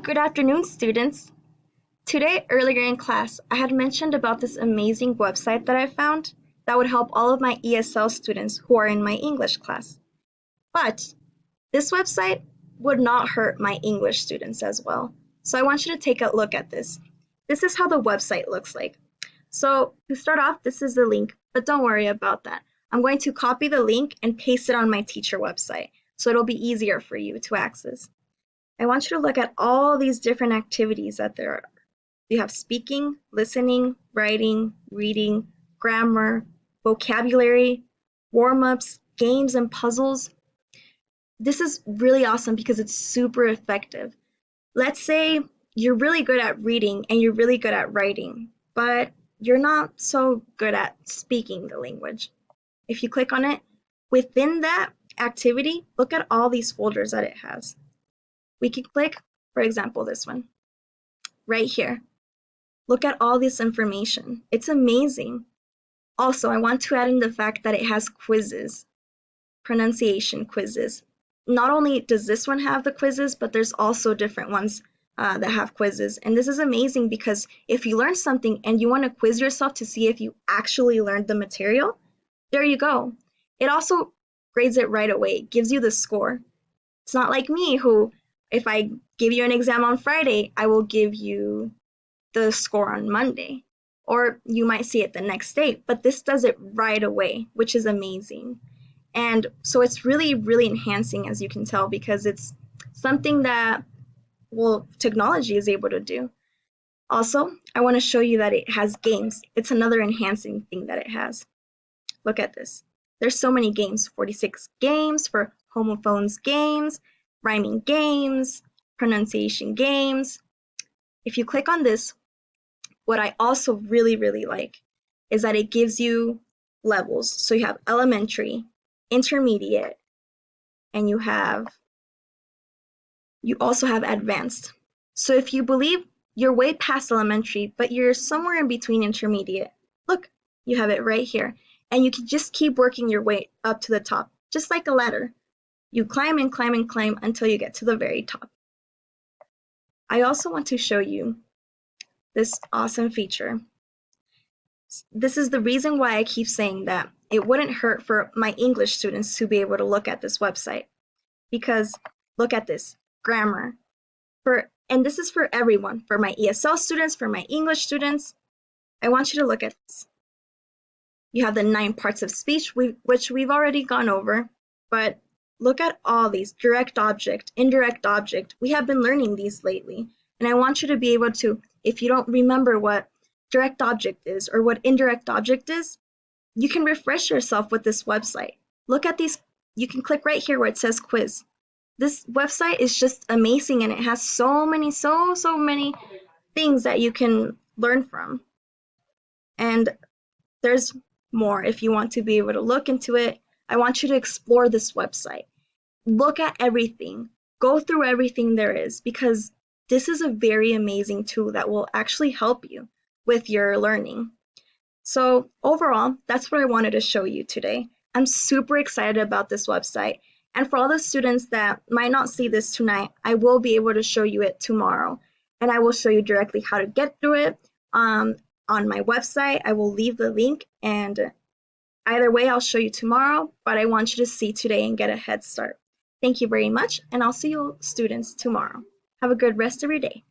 Good afternoon, students. Today, earlier in class, I had mentioned about this amazing website that I found that would help all of my ESL students who are in my English class. But this website would not hurt my English students as well. So I want you to take a look at this. This is how the website looks like. So to start off, this is the link, but don't worry about that. I'm going to copy the link and paste it on my teacher website, so it'll be easier for you to access. I want you to look at all these different activities that there are. You have speaking, listening, writing, reading, grammar, vocabulary, warm-ups, games, and puzzles. This is really awesome because it's super effective. Let's say you're really good at reading and you're really good at writing, but you're not so good at speaking the language. If you click on it, within that activity, look at all these folders that it has. We can click, for example, this one right here. Look at all this information. It's amazing. Also, I want to add in the fact that it has quizzes, pronunciation quizzes. Not only does this one have the quizzes, but there's also different ones that have quizzes. And this is amazing because if you learn something and you want to quiz yourself to see if you actually learned the material, there you go. It also grades it right away. It gives you the score. It's not like me who, if I give you an exam on Friday, I will give you the score on Monday, or you might see it the next day, but this does it right away, which is amazing. And so it's really, really enhancing, as you can tell, because it's something that, well, technology is able to do. Also, I want to show you that it has games. It's another enhancing thing that it has. Look at this. There's so many games, 46 games for homophones games, rhyming games, pronunciation games. If you click on this, what I also really, really like is that it gives you levels. So you have elementary, intermediate, and you also have advanced. So if you believe you're way past elementary, but you're somewhere in between intermediate, look, you have it right here. And you can just keep working your way up to the top, just like a ladder. You climb and climb and climb until you get to the very top. I also want to show you this awesome feature. This is the reason why I keep saying that it wouldn't hurt for my English students to be able to look at this website. Because look at this, grammar. And this is for everyone, for my ESL students, for my English students. I want you to look at this. You have the 9 parts of speech, which we've already gone over, but look at all these, direct object, indirect object. We have been learning these lately, and I want you to be able to, if you don't remember what direct object is or what indirect object is, you can refresh yourself with this website. Look at these, you can click right here where it says quiz. This website is just amazing and it has so many things that you can learn from. And there's more if you want to be able to look into it. I want you to explore this website. Look at everything. Go through everything there is because this is a very amazing tool that will actually help you with your learning. So overall, that's what I wanted to show you today. I'm super excited about this website. And for all the students that might not see this tonight, I will be able to show you it tomorrow. And I will show you directly how to get through it on my website. I will leave the link, and either way, I'll show you tomorrow, but I want you to see today and get a head start. Thank you very much, and I'll see you students tomorrow. Have a good rest of your day.